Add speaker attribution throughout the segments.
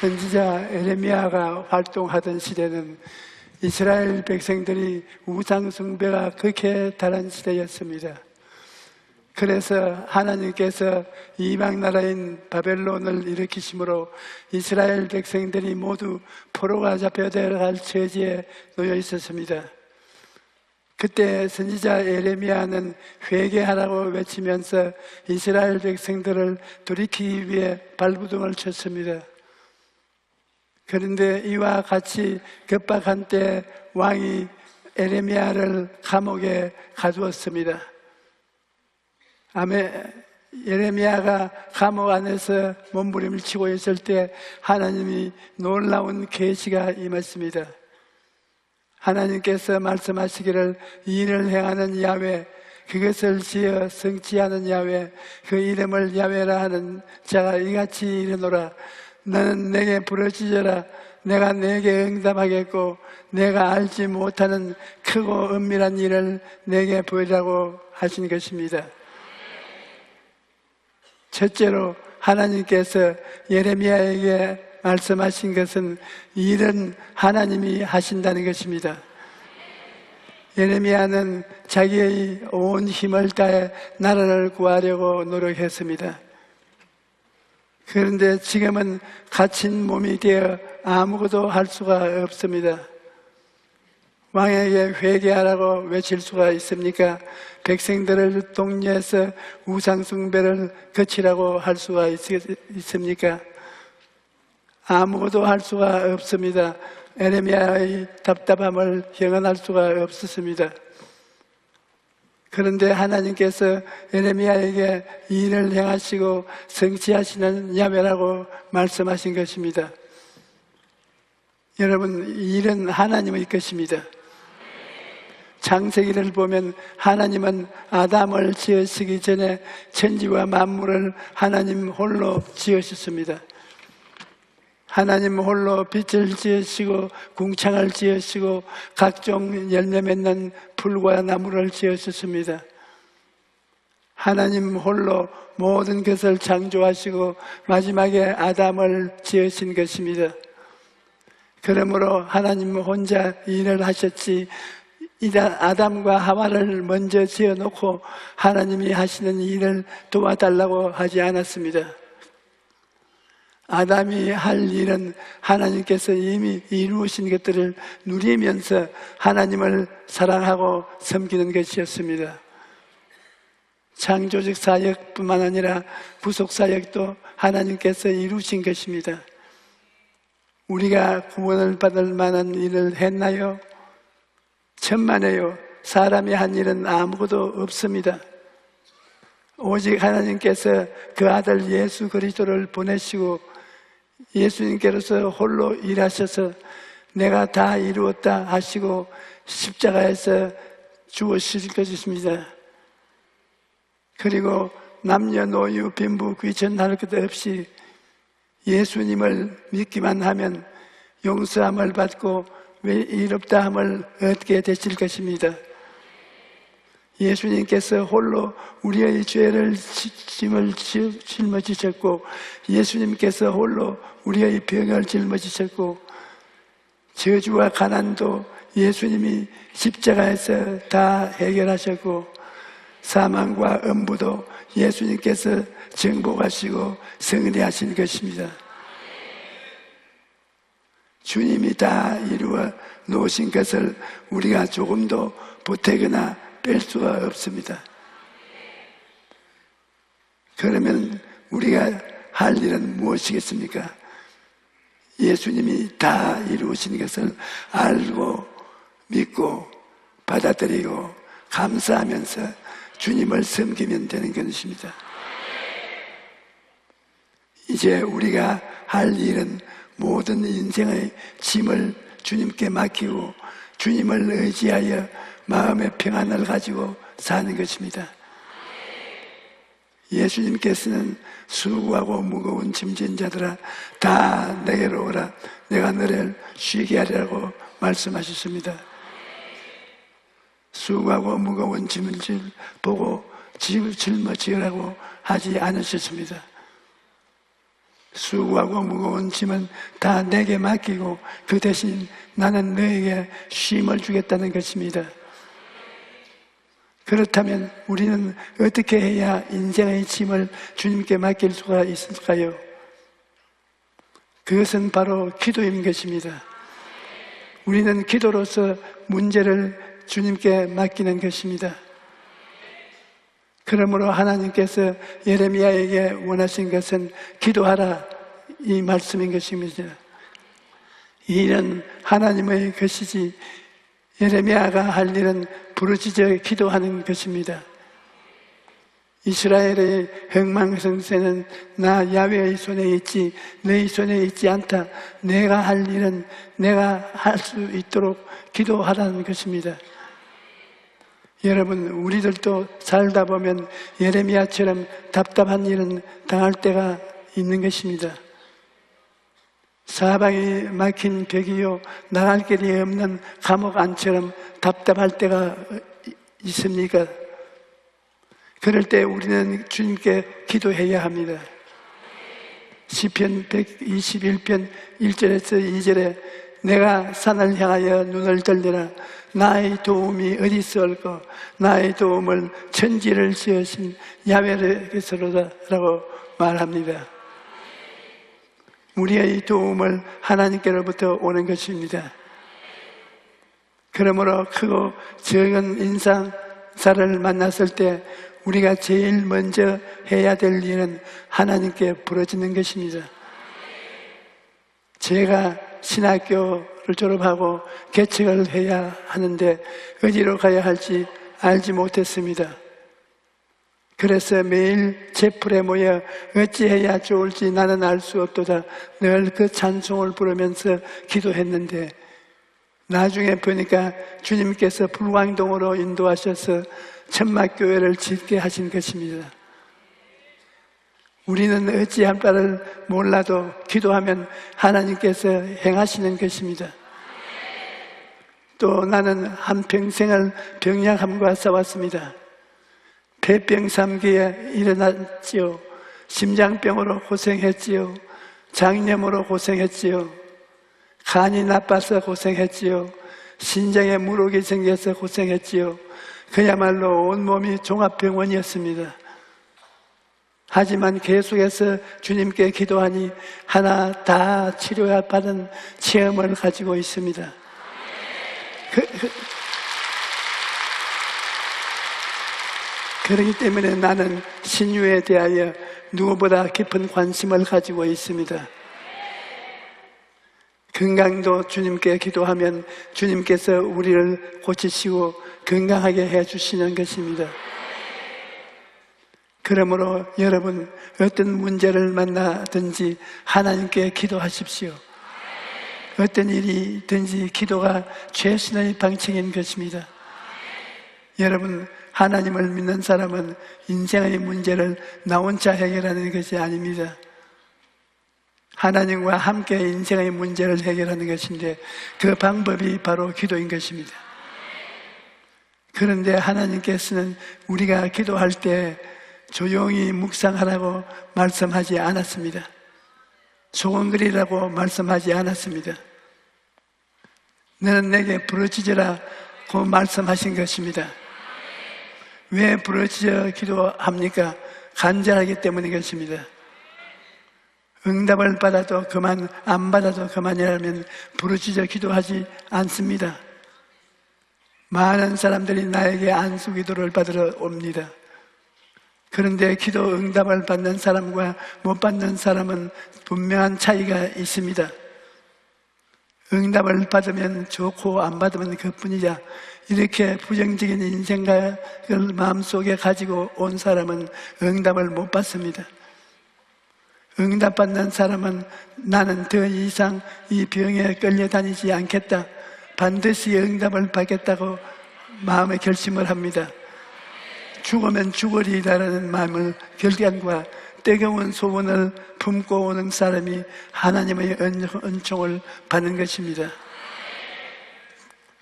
Speaker 1: 선지자 에레미야가 활동하던 시대는 이스라엘 백성들이 우상 숭배가 극에 달한 시대였습니다. 그래서 하나님께서 이방 나라인 바벨론을 일으키심으로 이스라엘 백성들이 모두 포로가 잡혀들어갈 처지에 놓여 있었습니다. 그때 선지자 에레미야는 회개하라고 외치면서 이스라엘 백성들을 돌이키기 위해 발부둥을 쳤습니다. 그런데 이와 같이 급박한 때 왕이 에레미야를 감옥에 가두었습니다. 예레미야가 감옥 안에서 몸부림을 치고 있을 때 하나님이 놀라운 계시가 임했습니다. 하나님께서 말씀하시기를 이 일을 행하는 야훼, 그것을 지어 성취하는 야훼, 그 이름을 야훼라 하는 자가 이같이 이르노라. 너는 내게 부르짖어라. 내가 내게 응답하겠고 내가 알지 못하는 크고 은밀한 일을 내게 보이라고 하신 것입니다. 첫째로 하나님께서 예레미야에게 말씀하신 것은 이 일은 하나님이 하신다는 것입니다. 예레미야는 자기의 온 힘을 다해 나라를 구하려고 노력했습니다. 그런데 지금은 갇힌 몸이 되어 아무것도 할 수가 없습니다. 왕에게 회개하라고 외칠 수가 있습니까? 백성들을 독려해서 우상숭배를 그치라고 할 수가 있습니까? 아무것도 할 수가 없습니다. 에레미야의 답답함을 형언할 수가 없었습니다. 그런데 하나님께서 에레미야에게 이 일을 행하시고 성취하시는 야훼라고 말씀하신 것입니다. 여러분, 이 일은 하나님의 것입니다. 창세기를 보면 하나님은 아담을 지으시기 전에 천지와 만물을 하나님 홀로 지으셨습니다. 하나님 홀로 빛을 지으시고 궁창을 지으시고 각종 열매 맺는 풀과 나무를 지으셨습니다. 하나님 홀로 모든 것을 창조하시고 마지막에 아담을 지으신 것입니다. 그러므로 하나님 혼자 일을 하셨지 아담과 하와를 먼저 지어놓고 하나님이 하시는 일을 도와달라고 하지 않았습니다. 아담이 할 일은 하나님께서 이미 이루신 것들을 누리면서 하나님을 사랑하고 섬기는 것이었습니다. 창조적 사역뿐만 아니라 부속 사역도 하나님께서 이루신 것입니다. 우리가 구원을 받을 만한 일을 했나요? 천만에요. 사람이 한 일은 아무것도 없습니다. 오직 하나님께서 그 아들 예수 그리스도를 보내시고 예수님께로서 홀로 일하셔서 내가 다 이루었다 하시고 십자가에서 죽으실 것입니다. 그리고 남녀노유 빈부 귀천할 것 없이 예수님을 믿기만 하면 용서함을 받고 의롭다함을 얻게 되실 것입니다. 예수님께서 홀로 우리의 죄를 짐을 짊어지셨고 예수님께서 홀로 우리의 병을 짊어지셨고 저주와 가난도 예수님이 십자가에서 다 해결하셨고 사망과 음부도 예수님께서 정복하시고 승리하신 것입니다. 주님이 다 이루어 놓으신 것을 우리가 조금도 보태거나 뺄 수가 없습니다. 그러면 우리가 할 일은 무엇이겠습니까? 예수님이 다 이루신 것을 알고 믿고 받아들이고 감사하면서 주님을 섬기면 되는 것입니다. 이제 우리가 할 일은 모든 인생의 짐을 주님께 맡기고 주님을 의지하여 마음의 평안을 가지고 사는 것입니다. 예수님께서는 수고하고 무거운 짐진 자들아 다 내게로 오라 내가 너를 쉬게 하리라고 말씀하셨습니다. 수고하고 무거운 짐을 보고 짊어지라고 하지 않으셨습니다. 수고하고 무거운 짐은 다 내게 맡기고 그 대신 나는 너에게 쉼을 주겠다는 것입니다. 그렇다면 우리는 어떻게 해야 인생의 짐을 주님께 맡길 수가 있을까요? 그것은 바로 기도인 것입니다. 우리는 기도로서 문제를 주님께 맡기는 것입니다. 그러므로 하나님께서 예레미야에게 원하신 것은 기도하라, 이 말씀인 것입니다. 이 일은 하나님의 것이지 예레미야가 할 일은 부르짖어 기도하는 것입니다. 이스라엘의 흥망성쇠는 나 야훼의 손에 있지 너희 손에 있지 않다. 내가 할 일은 내가 할 수 있도록 기도하라는 것입니다. 여러분, 우리들도 살다 보면 예레미야처럼 답답한 일은 당할 때가 있는 것입니다. 사방이 막힌 벽이요 나갈 길이 없는 감옥 안처럼 답답할 때가 있습니까? 그럴 때 우리는 주님께 기도해야 합니다. 시편 121편 1절에서 2절에 내가 산을 향하여 눈을 들리라. 나의 도움이 어디서 올까? 나의 도움을 천지를 지으신 야훼에게서로다 라고 말합니다. 우리의 도움을 하나님께로부터 오는 것입니다. 그러므로 크고 적은 인사사를 만났을 때 우리가 제일 먼저 해야 될 일은 하나님께 부르짖는 것입니다. 제가 신학교를 졸업하고 개척을 해야 하는데 어디로 가야 할지 알지 못했습니다. 그래서 매일 제풀에 모여 어찌해야 좋을지 나는 알 수 없도다 늘 그 찬송을 부르면서 기도했는데 나중에 보니까 주님께서 불광동으로 인도하셔서 천막교회를 짓게 하신 것입니다. 우리는 어찌할 바를 몰라도 기도하면 하나님께서 행하시는 것입니다. 또 나는 한평생을 병약함과 싸웠습니다. 폐병 3기에 일어났지요. 심장병으로 고생했지요. 장염으로 고생했지요. 간이 나빠서 고생했지요. 신장에 물혹이 생겨서 고생했지요. 그야말로 온몸이 종합병원이었습니다. 하지만 계속해서 주님께 기도하니 하나 다 치료받은 체험을 가지고 있습니다. 그렇기 때문에 나는 신유에 대하여 누구보다 깊은 관심을 가지고 있습니다. 건강도 주님께 기도하면 주님께서 우리를 고치시고 건강하게 해주시는 것입니다. 그러므로 여러분 어떤 문제를 만나든지 하나님께 기도하십시오. 어떤 일이든지 기도가 최선의 방책인 것입니다. 여러분, 하나님을 믿는 사람은 인생의 문제를 나 혼자 해결하는 것이 아닙니다. 하나님과 함께 인생의 문제를 해결하는 것인데 그 방법이 바로 기도인 것입니다. 그런데 하나님께서는 우리가 기도할 때 조용히 묵상하라고 말씀하지 않았습니다. 소원거리라고 말씀하지 않았습니다. 너는 내게 부르짖으라고 말씀하신 것입니다. 왜 부르짖어 기도합니까? 간절하기 때문인 것입니다. 응답을 받아도 그만, 안 받아도 그만이라면 부르짖어 기도하지 않습니다. 많은 사람들이 나에게 안수 기도를 받으러 옵니다. 그런데 기도 응답을 받는 사람과 못 받는 사람은 분명한 차이가 있습니다. 응답을 받으면 좋고 안 받으면 그뿐이자 이렇게 부정적인 인생각을 마음속에 가지고 온 사람은 응답을 못 받습니다. 응답받는 사람은 나는 더 이상 이 병에 끌려다니지 않겠다, 반드시 응답을 받겠다고 마음의 결심을 합니다. 죽으면 죽으리라는 마음을 결단과 뜨거운 소원을 품고 오는 사람이 하나님의 은총을 받는 것입니다.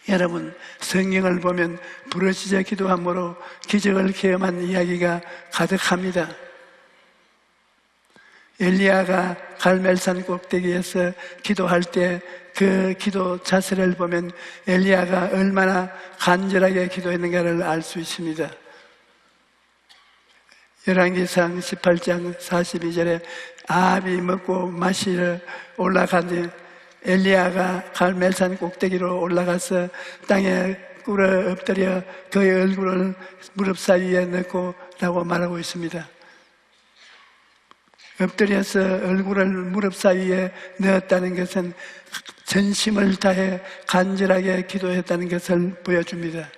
Speaker 1: 여러분, 성경을 보면 부르짖어 기도함으로 기적을 경험한 이야기가 가득합니다. 엘리야가 갈멜산 꼭대기에서 기도할 때 그 기도 자세를 보면 엘리야가 얼마나 간절하게 기도했는가를 알 수 있습니다. 열왕기상 18장 42절에 아합이 먹고 마시러 올라가니 엘리야가 갈멜산 꼭대기로 올라가서 땅에 꿇어 엎드려 그의 얼굴을 무릎 사이에 넣고 라고 말하고 있습니다. 엎드려서 얼굴을 무릎 사이에 넣었다는 것은 전심을 다해 간절하게 기도했다는 것을 보여줍니다.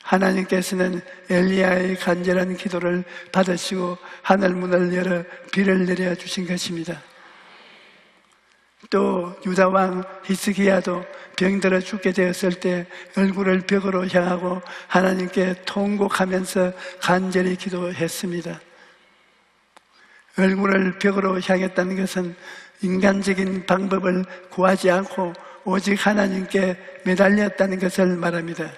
Speaker 1: 하나님께서는 엘리야의 간절한 기도를 받으시고 하늘 문을 열어 비를 내려주신 것입니다. 또 유다왕 히스기야도 병들어 죽게 되었을 때 얼굴을 벽으로 향하고 하나님께 통곡하면서 간절히 기도했습니다. 얼굴을 벽으로 향했다는 것은 인간적인 방법을 구하지 않고 오직 하나님께 매달렸다는 것을 말합니다.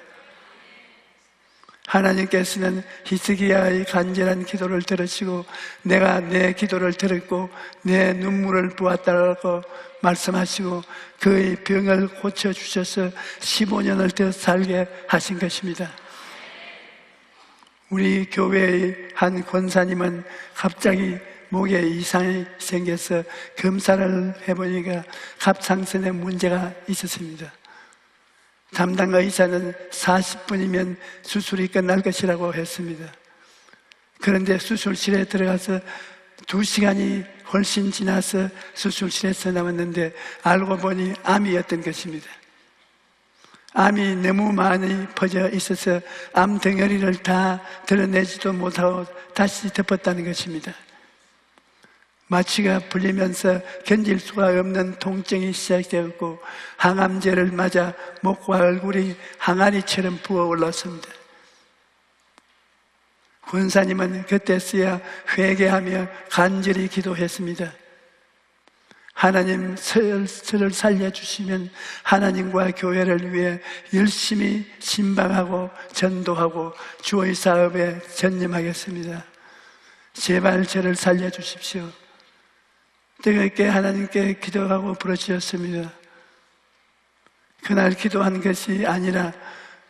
Speaker 1: 하나님께서는 히스기야의 간절한 기도를 들으시고 내가 내 기도를 들었고 내 눈물을 보았다고 말씀하시고 그의 병을 고쳐주셔서 15년을 더 살게 하신 것입니다. 우리 교회의 한 권사님은 갑자기 목에 이상이 생겨서 검사를 해보니까 갑상선에 문제가 있었습니다. 담당 의사는 40분이면 수술이 끝날 것이라고 했습니다. 그런데 수술실에 들어가서 2시간이 훨씬 지나서 수술실에서 나왔는데 알고 보니 암이었던 것입니다. 암이 너무 많이 퍼져 있어서 암 덩어리를 다 드러내지도 못하고 다시 덮었다는 것입니다. 마취가 풀리면서 견딜 수가 없는 통증이 시작되었고 항암제를 맞아 목과 얼굴이 항아리처럼 부어올랐습니다. 권사님은 그때서야 회개하며 간절히 기도했습니다. 하나님 저를 살려주시면 하나님과 교회를 위해 열심히 신방하고 전도하고 주의 사업에 전념하겠습니다. 제발 저를 살려주십시오. 뜨겁게 하나님께 기도하고 부르짖었습니다. 그날 기도한 것이 아니라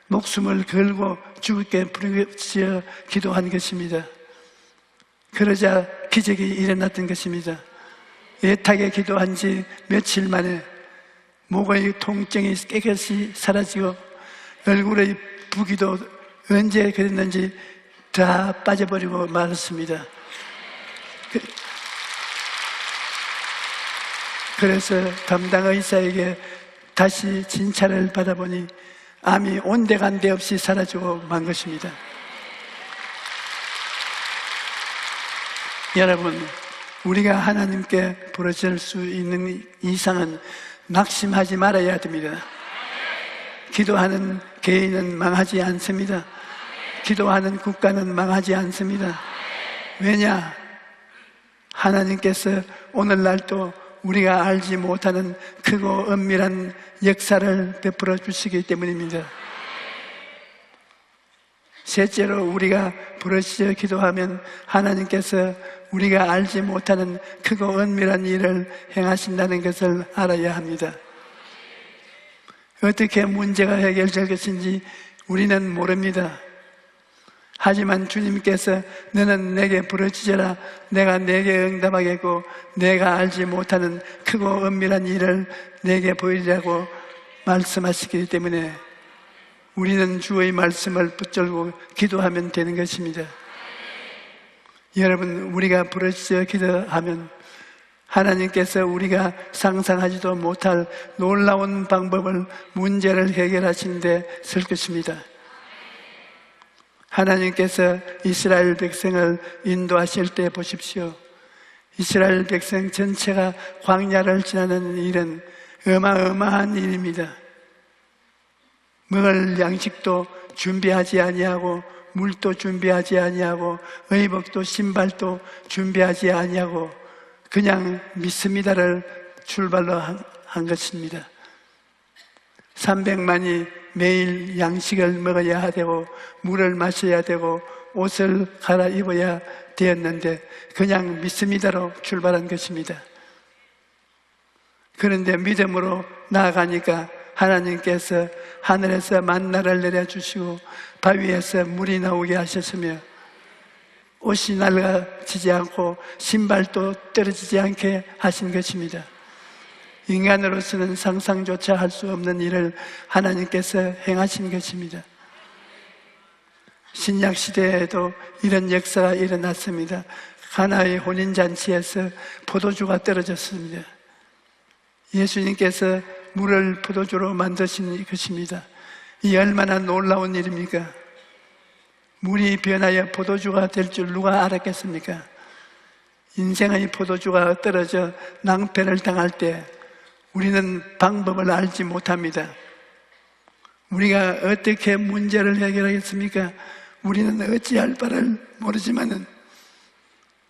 Speaker 1: 목숨을 걸고 주께 부르짖어 기도한 것입니다. 그러자 기적이 일어났던 것입니다. 애타게 기도한 지 며칠 만에 목의 통증이 깨끗이 사라지고 얼굴의 부기도 언제 그랬는지 다 빠져버리고 말았습니다. 그래서 담당 의사에게 다시 진찰을 받아보니 암이 온데간데 없이 사라지고 만 것입니다. 여러분, 우리가 하나님께 부르짖을 수 있는 이상은 낙심하지 말아야 됩니다. 기도하는 개인은 망하지 않습니다. 기도하는 국가는 망하지 않습니다. 왜냐? 하나님께서 오늘날도 우리가 알지 못하는 크고 엄밀한 역사를 베풀어 주시기 때문입니다. 셋째로 우리가 부르짖어 기도하면 하나님께서 우리가 알지 못하는 크고 은밀한 일을 행하신다는 것을 알아야 합니다. 어떻게 문제가 해결될 것인지 우리는 모릅니다. 하지만 주님께서 너는 내게 부르짖어라 내가 내게 응답하겠고 내가 알지 못하는 크고 은밀한 일을 내게 보이리라고 말씀하시기 때문에 우리는 주의 말씀을 붙들고 기도하면 되는 것입니다. 여러분, 우리가 부르짖어 기도하면 하나님께서 우리가 상상하지도 못할 놀라운 방법을 문제를 해결하시는 데 쓸 것입니다. 하나님께서 이스라엘 백성을 인도하실 때 보십시오. 이스라엘 백성 전체가 광야를 지나는 일은 어마어마한 일입니다. 먹을 양식도 준비하지 아니하고 물도 준비하지 아니하고 의복도 신발도 준비하지 아니하고 그냥 믿습니다를 출발로 한 것입니다. 300만이 매일 양식을 먹어야 되고 물을 마셔야 되고 옷을 갈아입어야 되었는데 그냥 믿습니다로 출발한 것입니다. 그런데 믿음으로 나아가니까 하나님께서 하늘에서 만나를 내려주시고 바위에서 물이 나오게 하셨으며 옷이 낡아지지 않고 신발도 떨어지지 않게 하신 것입니다. 인간으로서는 상상조차 할 수 없는 일을 하나님께서 행하신 것입니다. 신약시대에도 이런 역사가 일어났습니다. 가나의 혼인잔치에서 포도주가 떨어졌습니다. 예수님께서 물을 포도주로 만드신 것입니다. 이 얼마나 놀라운 일입니까? 물이 변하여 포도주가 될 줄 누가 알았겠습니까? 인생의 포도주가 떨어져 낭패를 당할 때 우리는 방법을 알지 못합니다. 우리가 어떻게 문제를 해결하겠습니까? 우리는 어찌할 바를 모르지만은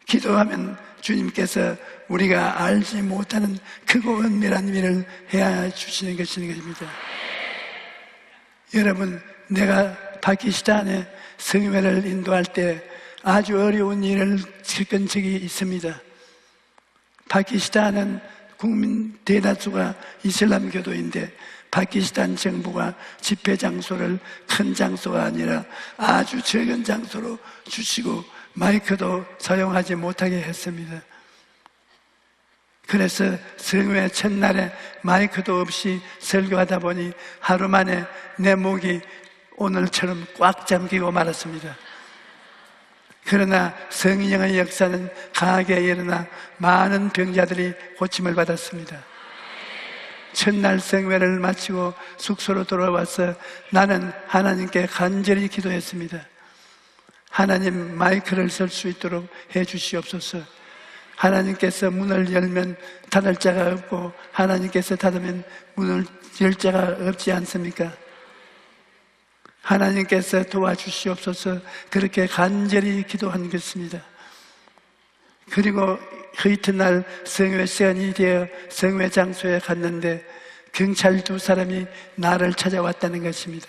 Speaker 1: 기도하면 주님께서 우리가 알지 못하는 크고 은밀한 일을 해야 주시는 것입니다. 여러분, 내가 파키스탄에 성회를 인도할 때 아주 어려운 일을 겪은 적이 있습니다. 파키스탄은 국민 대다수가 이슬람교도인데 파키스탄 정부가 집회 장소를 큰 장소가 아니라 아주 적은 장소로 주시고 마이크도 사용하지 못하게 했습니다. 그래서 성회 첫날에 마이크도 없이 설교하다 보니 하루 만에 내 목이 오늘처럼 꽉 잠기고 말았습니다. 그러나 성령의 역사는 강하게 일어나 많은 병자들이 고침을 받았습니다. 첫날 성회를 마치고 숙소로 돌아와서 나는 하나님께 간절히 기도했습니다. 하나님, 마이크를 쓸 수 있도록 해 주시옵소서. 하나님께서 문을 열면 닫을 자가 없고 하나님께서 닫으면 문을 열 자가 없지 않습니까? 하나님께서 도와주시옵소서. 그렇게 간절히 기도한 것입니다. 그리고 그 이튿날 성회 시간이 되어 성회 장소에 갔는데 경찰 2사람이 나를 찾아왔다는 것입니다.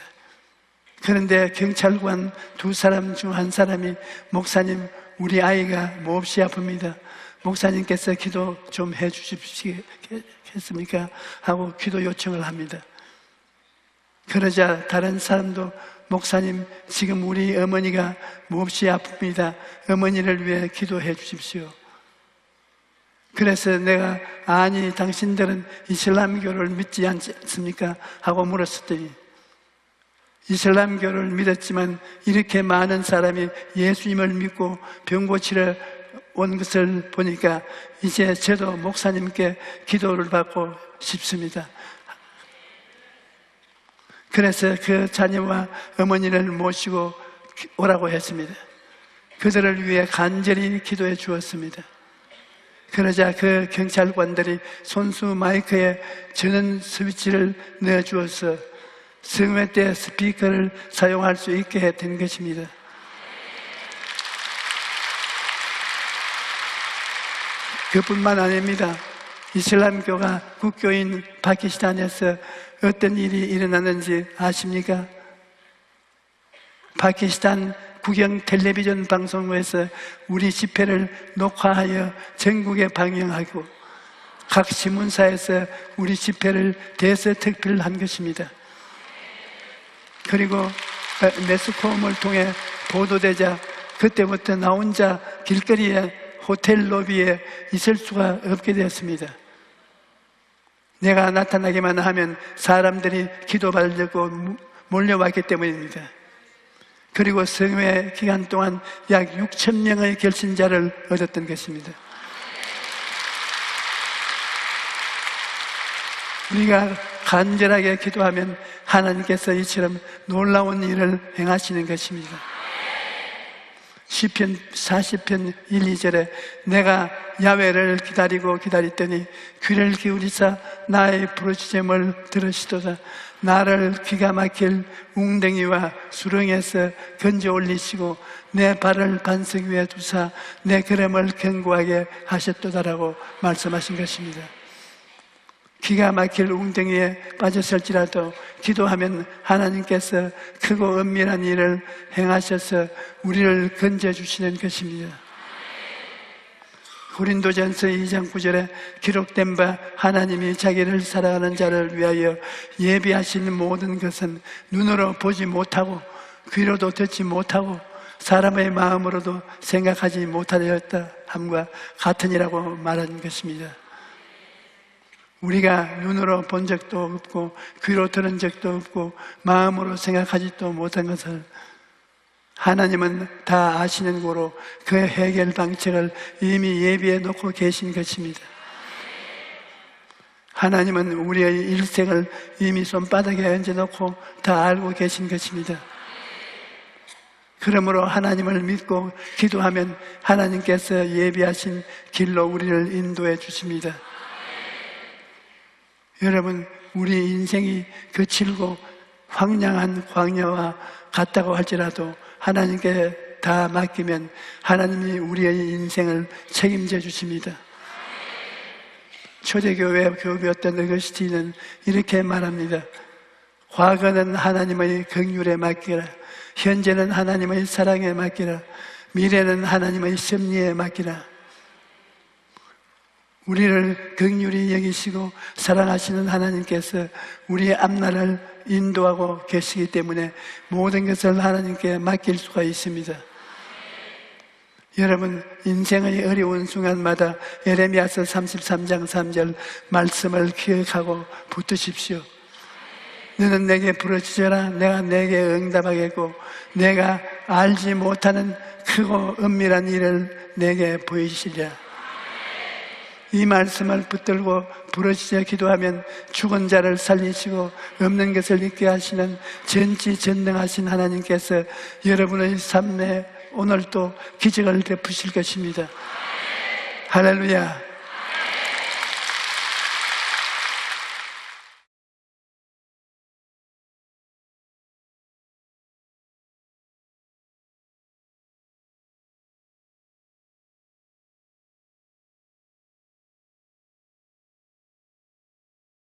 Speaker 1: 그런데 경찰관 2사람 중 한 사람이 목사님, 우리 아이가 몹시 아픕니다. 목사님께서 기도 좀 해 주시겠습니까? 하고 기도 요청을 합니다. 그러자 다른 사람도 목사님, 지금 우리 어머니가 몹시 아픕니다. 어머니를 위해 기도해 주십시오. 그래서 내가 아니 당신들은 이슬람교를 믿지 않습니까? 하고 물었더니 이슬람교를 믿었지만 이렇게 많은 사람이 예수님을 믿고 병 고치러 온 것을 보니까 이제 저도 목사님께 기도를 받고 싶습니다. 그래서 그 자녀와 어머니를 모시고 오라고 했습니다. 그들을 위해 간절히 기도해 주었습니다. 그러자 그 경찰관들이 손수 마이크에 전원 스위치를 넣어주어서 성회 때 스피커를 사용할 수 있게 된 것입니다. 그뿐만 아닙니다. 이슬람교가 국교인 파키스탄에서 어떤 일이 일어나는지 아십니까? 파키스탄 국영 텔레비전 방송에서 우리 집회를 녹화하여 전국에 방영하고 각 신문사에서 우리 집회를 대서특필한 것입니다. 그리고 매스컴을 통해 보도되자 그때부터 나 혼자 길거리에 호텔 로비에 있을 수가 없게 되었습니다. 내가 나타나기만 하면 사람들이 기도받으려고 몰려왔기 때문입니다. 그리고 성회 기간 동안 약 6,000명의 결신자를 얻었던 것입니다. 우리가 간절하게 기도하면 하나님께서 이처럼 놀라운 일을 행하시는 것입니다. 시편 40편 1, 2절에 내가 야훼를 기다리고 기다렸더니 귀를 기울이사 나의 부르짖음을 들으시도다. 나를 기가 막힐 웅덩이와 수렁에서 건져 올리시고 내 발을 반석 위에 두사 내 걸음을 견고하게 하셨도다라고 말씀하신 것입니다. 기가 막힐 웅덩이에 빠졌을지라도 기도하면 하나님께서 크고 은밀한 일을 행하셔서 우리를 건져주시는 것입니다. 고린도전서 2장 9절에 기록된 바 하나님이 자기를 사랑하는 자를 위하여 예비하신 모든 것은 눈으로 보지 못하고 귀로도 듣지 못하고 사람의 마음으로도 생각하지 못하였다 함과 같으니라고 말한 것입니다. 우리가 눈으로 본 적도 없고 귀로 들은 적도 없고 마음으로 생각하지도 못한 것을 하나님은 다 아시는 고로 그 해결 방책을 이미 예비해 놓고 계신 것입니다. 하나님은 우리의 일생을 이미 손바닥에 얹어놓고 다 알고 계신 것입니다. 그러므로 하나님을 믿고 기도하면 하나님께서 예비하신 길로 우리를 인도해 주십니다. 여러분, 우리 인생이 거칠고 황량한 광야와 같다고 할지라도 하나님께 다 맡기면 하나님이 우리의 인생을 책임져 주십니다. 초대교회 교부였던 어거스틴은 이렇게 말합니다. 과거는 하나님의 긍휼에 맡기라. 현재는 하나님의 사랑에 맡기라. 미래는 하나님의 섭리에 맡기라. 우리를 긍휼히 여기시고 사랑하시는 하나님께서 우리의 앞날을 인도하고 계시기 때문에 모든 것을 하나님께 맡길 수가 있습니다. 여러분, 인생의 어려운 순간마다 예레미야서 33장 3절 말씀을 기억하고 붙드십시오. 너는 내게 부르짖어라. 내가 내게 응답하겠고 내가 알지 못하는 크고 은밀한 일을 내게 보이시리라. 이 말씀을 붙들고 부르짖어 기도하면 죽은 자를 살리시고 없는 것을 있게 하시는 전지전능하신 하나님께서 여러분의 삶에 오늘 또 기적을 베푸실 것입니다. 할렐루야.